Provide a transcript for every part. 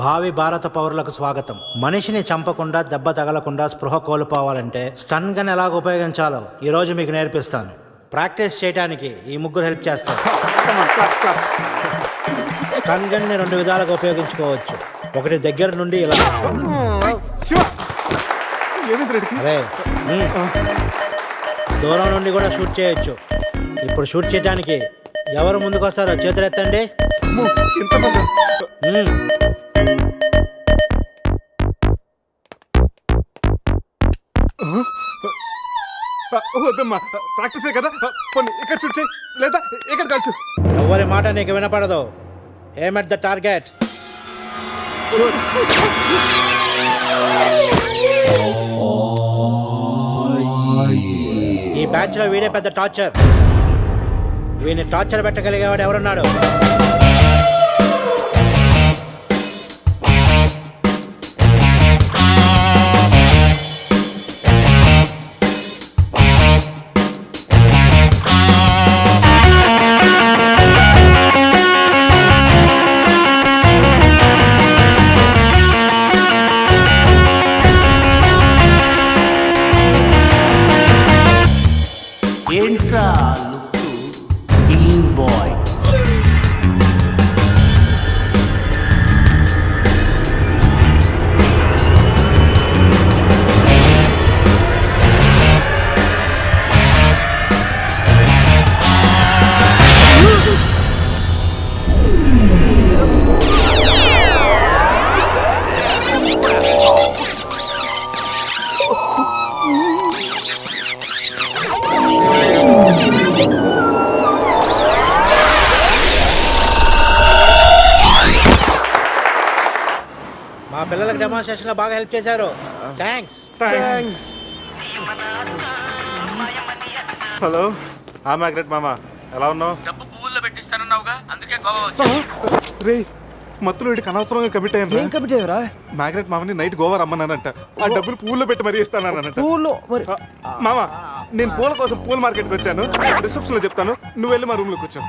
భావి భారత పౌరులకు స్వాగతం. మనిషిని చంపకుండా దెబ్బ తగలకుండా స్పృహ కోల్పోవాలంటే స్టన్ గన్ ఎలాగ ఉపయోగించాలో ఈరోజు మీకు నేర్పిస్తాను. ప్రాక్టీస్ చేయడానికి ఈ ముగ్గురు హెల్ప్ చేస్తారు. స్టన్ గన్ ని 2 విధాలుగా ఉపయోగించుకోవచ్చు. ఒకటి దగ్గర నుండి ఇలా, అరే దూరం నుండి కూడా షూట్ చేయొచ్చు. ఇప్పుడు షూట్ చేయడానికి ఎవరు ముందుకు వస్తారో చేతులు ఎత్తండి. వద్దమ్మా, ప్రాక్టీసే కదా, కొన్ని ఇక్కడ షూట్ చేయి లేదా ఇక్కడ కాల్చు. ఎవరి మాట నీకు వినపడదు. ఏమ్ ఎట్ ద టార్గెట్. ఈ బ్యాచ్ లో వీడే పెద్ద టార్చర్. వీడిని టార్చర్ పెట్టగలిగేవాడు ఎవరున్నాడు? ఏంట్రా లుక్ టీమ్ బాయ్. మా పిల్లలకు డెమాన్స్ట్రేషన్ లో బాగా హెల్ప్ చేశారు. థ్యాంక్స్. హలో, మ్యాగ్రెట్ మామ, ఎలా ఉన్నావు? డబ్బు పువ్వుల్లో పెట్టిస్తానన్నావుగా, అందుకే గోవా వచ్చా. రే మత్తులో వీడికి అనవసరంగా కమిట్ అయ్యాను. ఏం కమిట్ అయ్యారా? మ్యాగ్రెట్ మామని నైట్ గోవా రమ్మన్నానంట. ఆ డబ్బులు పువ్వుల్లో పెట్టి మరీ ఇస్తానంట. మామ, నేను పూల కోసం పూల మార్కెట్కి వచ్చాను. రిసెప్షన్ లో చెప్తాను, నువ్వు వెళ్ళి మా రూమ్ లో కూర్చో.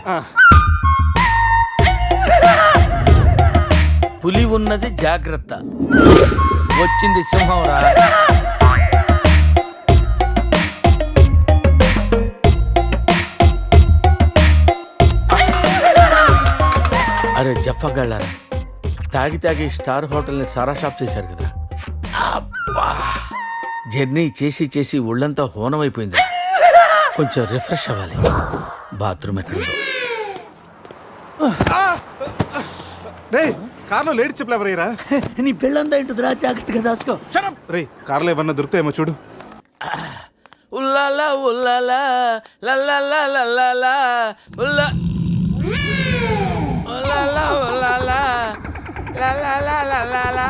పులి ఉన్నది జాగ్రత్త, వచ్చింది సింహంరా. అరే జఫ్ఫగాళ్ళారా, తాగి తాగి స్టార్ హోటల్ని సారా షాప్ చేశారు కదా. అబ్బా, జర్నీ చేసి చేసి ఒళ్ళంతా హోనమైపోయింది. కొంచెం రిఫ్రెష్ అవ్వాలి. బాత్రూమ్ ఎక్కడుందో. రే కార్లో లేడీస్ చెప్పులు ఎవరయ్యారా? నీ పెళ్ళంతా ఇంటుందిరా, జాగ్రత్తగా దాసుకో. రే కార్లో ఏమన్నా దొరుకుతాయేమో చూడు. ఉల్లాలా ఉల్లాలా లల్లాలా లల్లాలా ఉల్లా ఉల్లాలా ఉల్లాలా లల్లాలా లల్లాలా.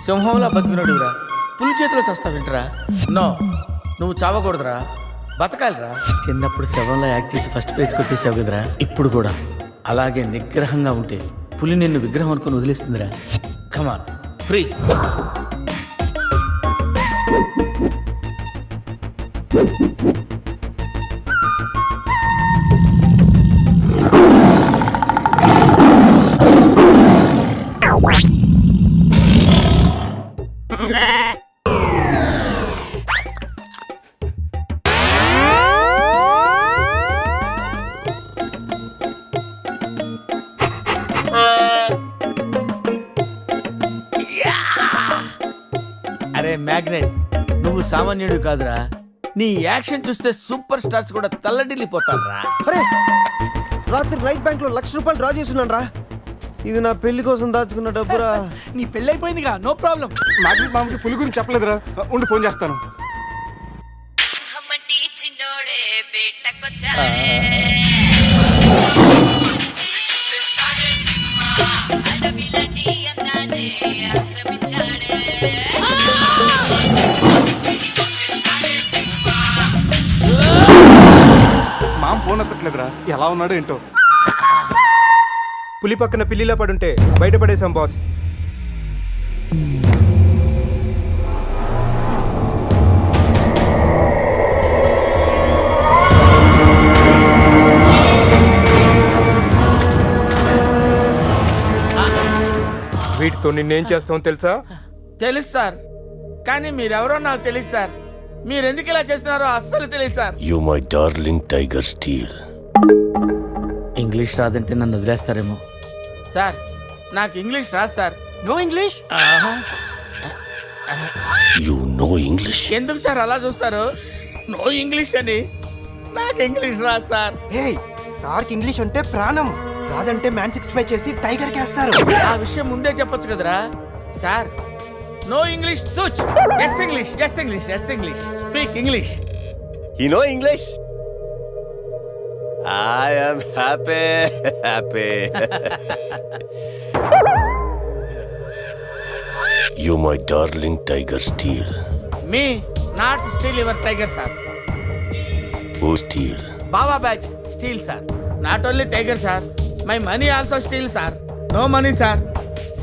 సింహంలా బతికినడురా, పులి చేతిలో చస్తావేంట్రా? నో, నువ్వు చావకూడదురా, బతకాలిరా. చిన్నప్పుడు శవంలో యాక్ట్ చేసి ఫస్ట్ పేజ్ కొట్టేసావు కదరా, ఇప్పుడు కూడా అలాగే నిగ్రహంగా ఉంటే పులి నిన్ను విగ్రహం అనుకుని వదిలేస్తుందిరా. కమాన్, ఫ్రీ. అరే మ్యాగ్నెట్, నువ్వు సామాన్యుడు కాదురా. నీ యాక్షన్ చూస్తే సూపర్ స్టార్స్ కూడా తల్లడిల్లిపోతారా. అరే రాత్రి రైట్ బ్యాంక్ లో ₹1,00,000 డ్రా చేస్తున్నాను రా. ఇది నా పెళ్లి కోసం దాచుకున్న డబ్బురా. నీ పెళ్ళి అయిపోయిందిగా, నో ప్రాబ్లం. మ్యాగ్రెట్ మామకి పులి గురించి చెప్పలేదురా, ఉండి ఫోన్ చేస్తాను. మామ ఫోన్ ఎత్తట్లేదురా, ఎలా ఉన్నాడో ఏంటో. పులి పక్కన పిల్లిలా పడుంటే బయటపడేశాం బాస్. వీటితో నిన్నేం చేస్తామో తెలుసా? తెలుసు సార్, కానీ మీరెవరో నాకు తెలియదు సార్. మీరు ఎందుకు ఇలా చేస్తున్నారో అస్సలు తెలియదు sir. You my darling Tiger Steel. English రాదంటే నన్ను వదిలేస్తారేమో సార్. నాకు ఇంగ్లీష్ రాదు sir. No English. You know English? ఎందుకు సార్ అలా చూస్తారు? నో ఇంగ్లీష్ అని. నాకు ఇంగ్లీష్ రాదు సార్. ఏయ్, సార్కి ఇంగ్లీష్ అంటే ప్రాణం. రాదంటే మ్యాన్ 65 చేసి టైగర్ కేస్తారు. ఆ విషయం ముందే చెప్పొచ్చు కదరా sir. No English touch. Yes English, yes English, yes English. Speak English. You know English? I am happy. You my darling Tiger Steel. Me not steal your tiger sir. Who steal? బాబా batch steal sir. Not only tiger sir, my money also steal sir. No money sir.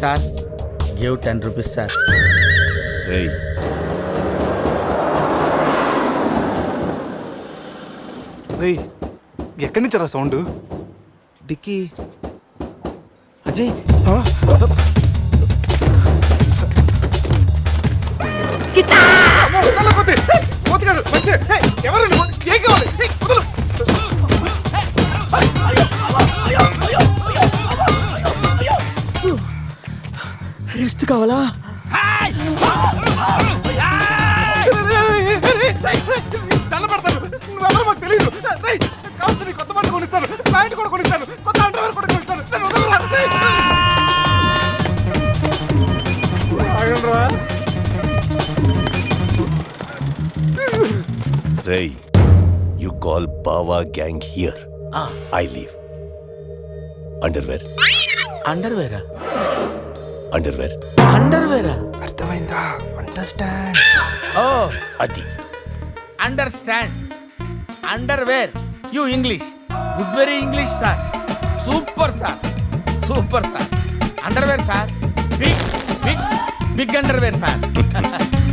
Sir give 10 rupees sir. Hey. రేయ్, ఎక్కడి నుంచి రా sound? Dicky. Ajay, rest కావాలా? తల్లబడతాను, నువ్వెవరో మాకు తెలియదు. రేయ్, కావచ్చు నీ కొత్త బట్టలు కొనిస్తాను, ప్యాంట్ కూడా కొనిస్తాను, కొత్త అండర్వేర్ కూడా కొనిస్తాను. నన్ను వదలరా. ఆగండ్రా. Ray, you call Bawa gang here. I leave. Underwear. అండర్వేరా? Underwear. అండర్వేరా? అర్థమైందా? అండర్స్టాండ్. ఓ, Adi. Understand. Underwear. You English. Good very English sir. Super sir, super sir. Underwear sir. Big big big underwear sir.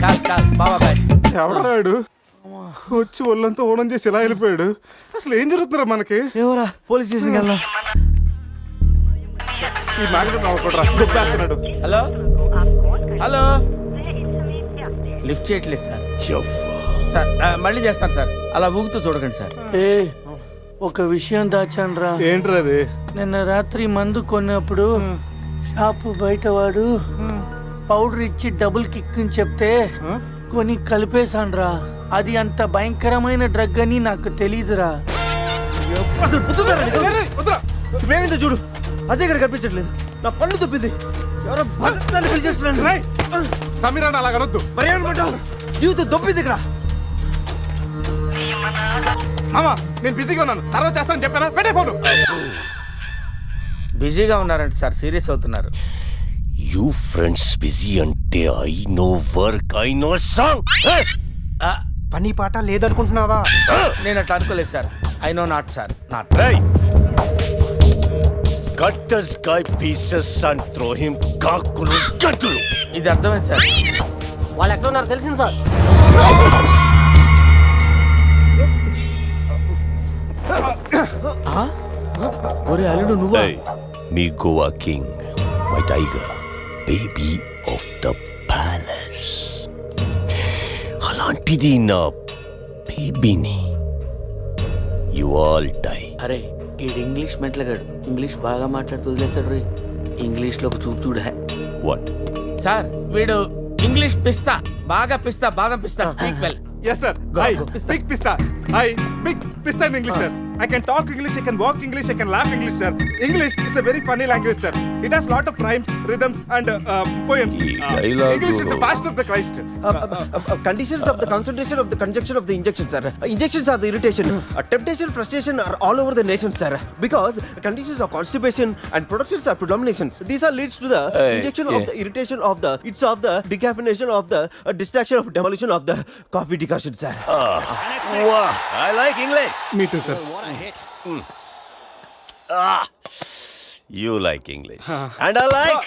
Call call బాబా batch. ఎవడరాడు వచ్చి ఒళ్ళంతా ఓనం చేసి ఇలా వెళ్ళిపోయాడు? అసలు ఏం జరుగుతున్నారా మనకి? ఏమోరా, పోలీస్ స్టేషన్కి వెళ్దాం. ఈ మ్యాగ్నెట్ నవ్వకూడరా, దుబ్బేస్తున్నాడు. హలో హలో, లిఫ్ట్ చేయట్లేదు సార్. సార్ మళ్ళీ చేస్తాను సార్. అలా ఊగుతూ చూడకండి సార్. ఏ ఒక విషయం దాచాన్రా. ఏంట్రా అది? నిన్న రాత్రి మందు కొన్నప్పుడు షాపు బయట వాడు పౌడర్ ఇచ్చి డబుల్ కిక్ అని చెప్తే కొని కలిపేశాన్రా. అది అంత భయంకరమైన డ్రగ్ అని నాకు తెలీదురా. అసలు చూడు, అజయ్ గడ కనిపించట్లేదు. నా పళ్ళు తప్పింది. ఎవరో బస్సుని పిలిచేస్తున్నాను. సమీరాన్ని అలా కనొద్దు. మరి ఏమనుకుంటావు? జీవితం దొప్పింది ఇక్కడ. మామా, నేను బిజీగా ఉన్నాను, తర్వాత చేస్తానని చెప్పాను. పెట్టే ఫోను. బిజీగా ఉన్నారంట సార్, సీరియస్ అవుతున్నారు. You friends busy ante I know work, I know song. పని పాట లేదనుకుంటున్నావా? నేను అట్లా అనుకోలేదు sir. I know not sir, not. Hey! Cut this guy pieces and throw him kakulu gatulu. ఇది అర్థమైంది సార్. వాళ్ళు ఎక్కడ ఉన్నారు తెలిసింది సార్. ఒరే అల్లుడు నువ్వా? Hey, me Goa king, my tiger, baby of the palace. అలాంటిది నా బేబీని. You all die. అరే ఈడు ఇంగ్లీష్ మెంట్లగాడు. ఇంగ్లీష్ బాగా మాట్లాడుతూ వదిలేస్తాడు రే. ఇంగ్లీష్లో ఒక చూపు చూడ. What? సార్ వీడు ఇంగ్లీష్ పిస్తా, బాగా పిస్తా, బాదం పిస్తా. Speak well. Yes sir. Hi. Big pista. Hi. Big pista in English sir. I can talk English, I can walk English, I can laugh English sir. English is a very funny language sir. It has lot of rhymes, rhythms and poems. English is the fashion of the Christ. Conditions of the concentration of the conjunction of the injection, sir. Injections are the irritation. Temptation, frustration are all over the nation, sir. Because conditions of constipation and productions are predominations. These are leads to the injection of the irritation of the, it's of the decaffeination of the distraction of demolition of the coffee decoction, sir. Wow, I like English. Me too sir. You like English. And I like.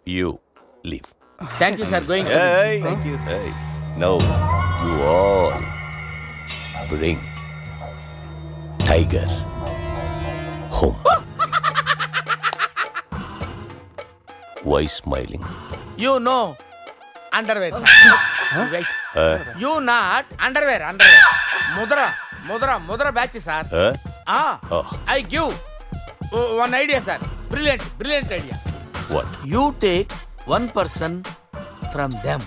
You leave. Thank you sir going Hey. Thank you. Hey. Now, you all bring Tiger home. Why smiling? You no underwear wait Huh? You not underwear ముద్ర batch sir Huh? Oh. I give one idea sir brilliant idea What? You take 1% from them